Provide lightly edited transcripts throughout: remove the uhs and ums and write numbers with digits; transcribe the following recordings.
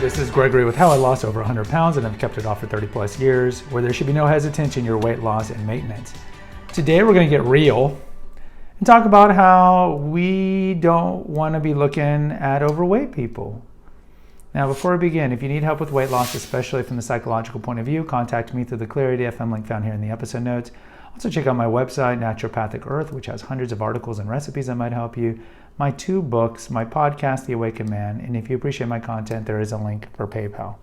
This is Gregory with How I Lost Over 100 Pounds and I've kept it off for 30 plus years, where there should be no hesitancy in your weight loss and maintenance. Today we're going to get real and talk about how we don't want to be looking at overweight people. Now, before we begin, if you need help with weight loss, especially from the psychological point of view, contact me through the Clarity FM link found here in the episode notes. Also check out my website, Naturopathic Earth, which has hundreds of articles and recipes that might help you, my 2 books, my podcast, The Awakened Man, and if you appreciate my content, there is a link for PayPal.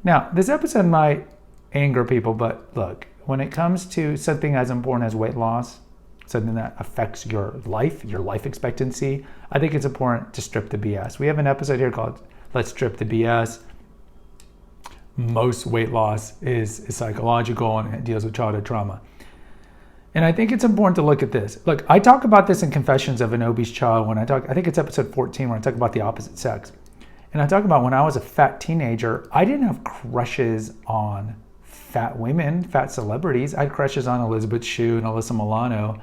Now, this episode might anger people, but look, when it comes to something as important as weight loss, something that affects your life expectancy, I think it's important to strip the BS. We have an episode here called Let's Strip the BS. Most weight loss is psychological and it deals with childhood trauma. And I think it's important to look at this. Look, I talk about this in Confessions of an Obese Child I think it's episode 14 when I talk about the opposite sex. And I talk about when I was a fat teenager, I didn't have crushes on fat women, fat celebrities. I had crushes on Elizabeth Shue and Alyssa Milano,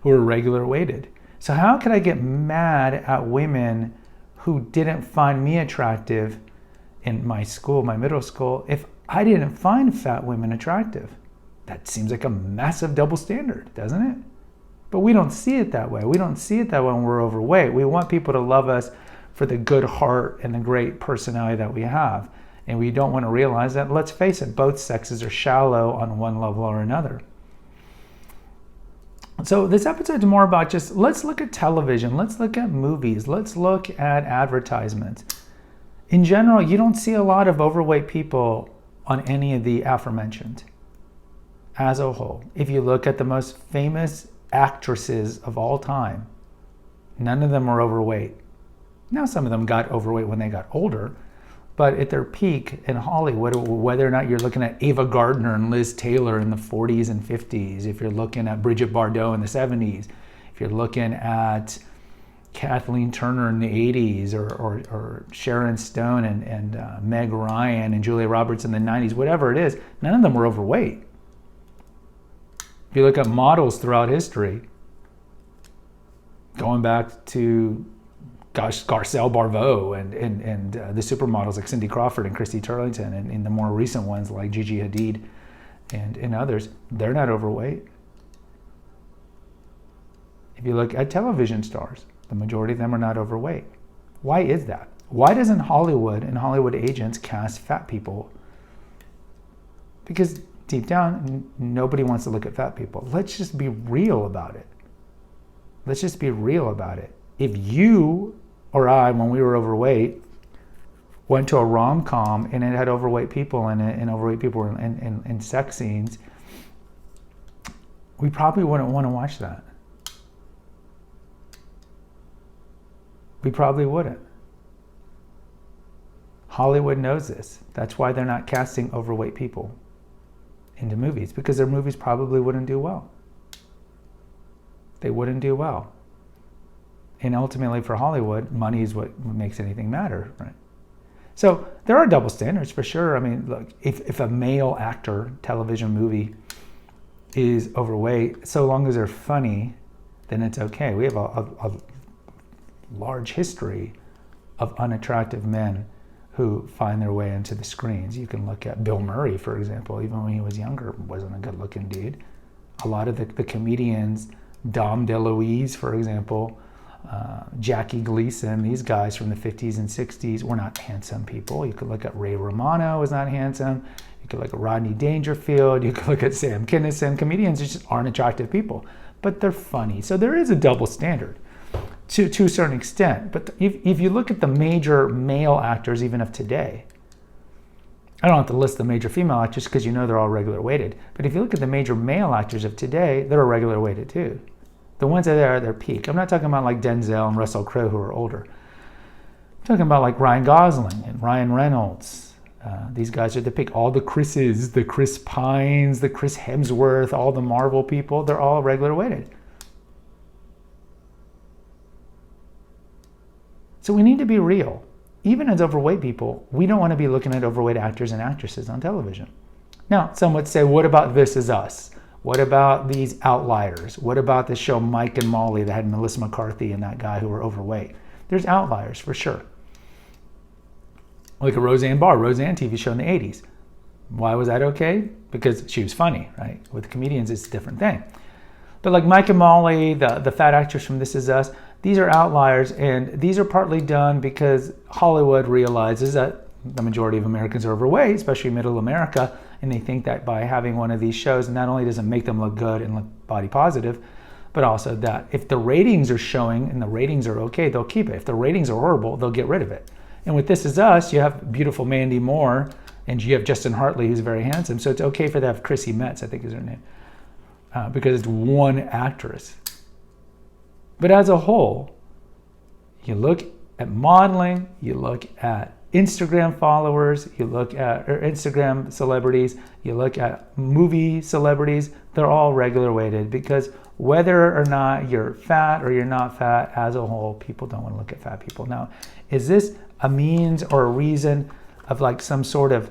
who were regular weighted. So how could I get mad at women who didn't find me attractive in my school, my middle school, if I didn't find fat women attractive? That seems like a massive double standard, doesn't it? But we don't see it that way. We don't see it that way when we're overweight. We want people to love us for the good heart and the great personality that we have. And we don't want to realize that, let's face it, both sexes are shallow on one level or another. So this episode is more about just, let's look at television, let's look at movies, let's look at advertisements. In general, you don't see a lot of overweight people on any of the aforementioned. As a whole, if you look at the most famous actresses of all time, none of them are overweight. Now, some of them got overweight when they got older, but at their peak in Hollywood, whether or not you're looking at Ava Gardner and Liz Taylor in the 40s and 50s, if you're looking at Bridget Bardot in the 70s, if you're looking at Kathleen Turner in the 80s, or Sharon Stone and Meg Ryan and Julia Roberts in the 90s, whatever it is, none of them were overweight. If you look at models throughout history, going back to Garcelle Barbeau and the supermodels like Cindy Crawford and Christy Turlington, and the more recent ones like Gigi Hadid and others, they're not overweight. If you look at television stars, the majority of them are not overweight. Why is that? Why doesn't Hollywood and Hollywood agents cast fat people? Because deep down, nobody wants to look at fat people. Let's just be real about it. Let's just be real about it. If you or I, when we were overweight, went to a rom-com and it had overweight people in it and overweight people in sex scenes, we probably wouldn't want to watch that. We probably wouldn't. Hollywood knows this. That's why they're not casting overweight people into movies, because their movies probably wouldn't do well. They wouldn't do well. And ultimately for Hollywood, money is what makes anything matter, right? So there are double standards for sure. I mean, look, if a male actor, television movie is overweight, so long as they're funny, then it's okay. We have a large history of unattractive men who find their way into the screens. You can look at Bill Murray, for example. Even when he was younger, wasn't a good-looking dude. A lot of the comedians, Dom DeLuise, for example, Jackie Gleason, these guys from the 50s and 60s were not handsome people. You could look at Ray Romano, was not handsome. You could look at Rodney Dangerfield. You could look at Sam Kinison. Comedians just aren't attractive people, but they're funny. So there is a double standard to a certain extent. But if you look at the major male actors, even of today, I don't have to list the major female actors because you know they're all regular weighted. But if you look at the major male actors of today, they're regular weighted too. The ones that are at their peak. I'm not talking about like Denzel and Russell Crowe who are older. I'm talking about like Ryan Gosling and Ryan Reynolds. These guys are at the peak. All the Chris's, the Chris Pines, the Chris Hemsworth, all the Marvel people, they're all regular weighted. So we need to be real. Even as overweight people, we don't want to be looking at overweight actors and actresses on television. Now, some would say, what about This Is Us? What about these Outliers? What about the show Mike and Molly that had Melissa McCarthy and that guy who were overweight? There's outliers for sure. Like a Roseanne TV show in the 80s. Why was that okay? Because she was funny, right? With comedians, it's a different thing. But like Mike and Molly, the fat actress from This Is Us, these are outliers, and these are partly done because Hollywood realizes that the majority of Americans are overweight, especially middle America, and they think that by having one of these shows, not only does it make them look good and look body positive, but also that if the ratings are showing and the ratings are okay, they'll keep it. If the ratings are horrible, they'll get rid of it. And with This Is Us, you have beautiful Mandy Moore, and you have Justin Hartley, who's very handsome, so it's okay for them to have Chrissy Metz, I think is her name, because it's one actress. But as a whole, you look at modeling, you look at Instagram followers, you look at Instagram celebrities, you look at movie celebrities, they're all regular weighted, because whether or not you're fat or you're not fat, as a whole, people don't want to look at fat people. Now, is this a means or a reason of like some sort of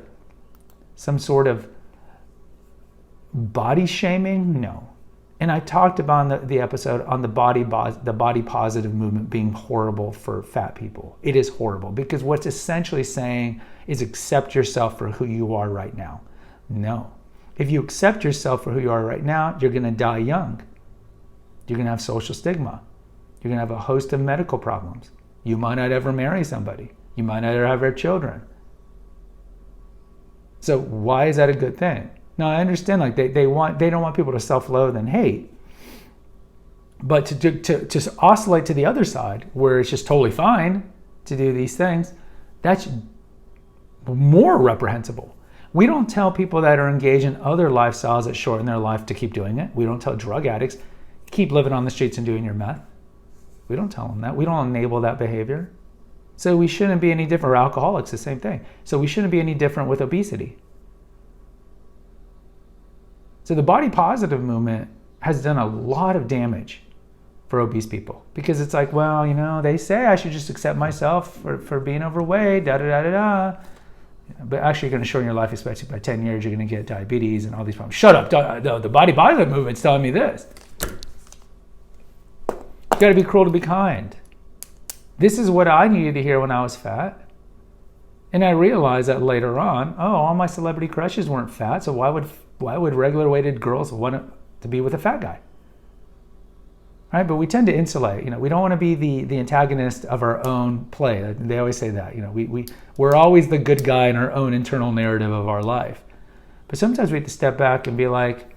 body shaming? No. And I talked about the episode on the body positive movement being horrible for fat people. It is horrible because what's essentially saying is accept yourself for who you are right now. No. If you accept yourself for who you are right now, you're going to die young. You're going to have social stigma. You're going to have a host of medical problems. You might not ever marry somebody. You might not ever have children. So why is that a good thing? Now, I understand like they don't want people to self-loathe and hate, but to oscillate to the other side where it's just totally fine to do these things, that's more reprehensible. We don't tell people that are engaged in other lifestyles that shorten their life to keep doing it. We don't tell drug addicts, keep living on the streets and doing your meth. We don't tell them that. We don't enable that behavior. So we shouldn't be any different. Or alcoholics, the same thing. So we shouldn't be any different with obesity. So the body positive movement has done a lot of damage for obese people because it's like, well, you know, they say I should just accept myself for being overweight, da-da-da-da-da. But actually you're going to shorten your life expectancy by 10 years. You're going to get diabetes and all these problems. Shut up. The body positive movement's telling me this. You got to be cruel to be kind. This is what I needed to hear when I was fat. And I realized that later on, all my celebrity crushes weren't fat, so why would regular weighted girls want to be with a fat guy? Right? But we tend to insulate. You know, we don't want to be the antagonist of our own play. They always say that. You know, we're always the good guy in our own internal narrative of our life. But sometimes we have to step back and be like,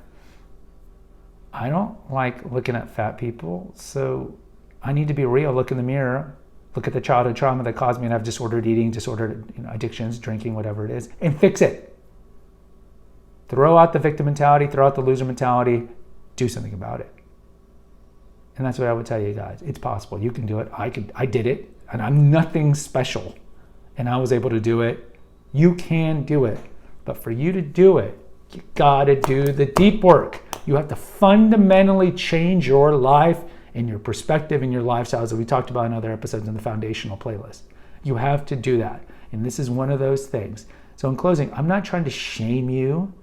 I don't like looking at fat people, so I need to be real. Look in the mirror. Look at the childhood trauma that caused me to have disordered eating, disordered addictions, drinking, whatever it is, and fix it. Throw out the victim mentality, throw out the loser mentality, do something about it. And that's what I would tell you guys. It's possible. You can do it. I did it, and I'm nothing special. And I was able to do it. You can do it. But for you to do it, you gotta do the deep work. You have to fundamentally change your life and your perspective and your lifestyles that we talked about in other episodes in the foundational playlist. You have to do that. And this is one of those things. So in closing, I'm not trying to shame you.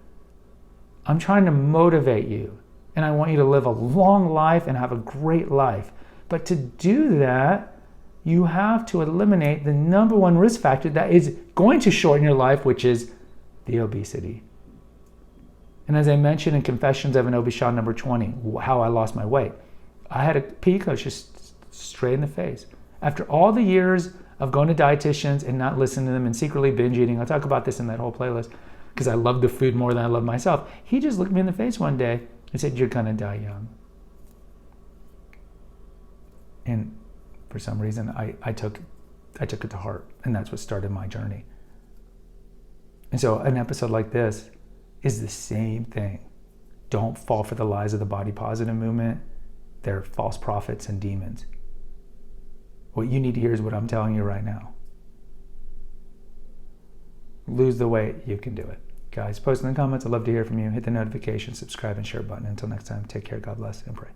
I'm trying to motivate you. And I want you to live a long life and have a great life. But to do that, you have to eliminate the number one risk factor that is going to shorten your life, which is the obesity. And as I mentioned in Confessions of an Obese number 20, how I lost my weight, I had a PE coach just straight in the face. After all the years of going to dietitians and not listening to them and secretly binge eating, I'll talk about this in that whole playlist because I love the food more than I love myself. He just looked me in the face one day and said, "You're gonna die young." And for some reason, I took it to heart, and that's what started my journey. And so an episode like this is the same thing. Don't fall for the lies of the body positive movement. They're false prophets and demons. What you need to hear is what I'm telling you right now. Lose the weight, you can do it. Guys, post in the comments. I'd love to hear from you. Hit the notification, subscribe, and share button. Until next time, take care, God bless, and pray.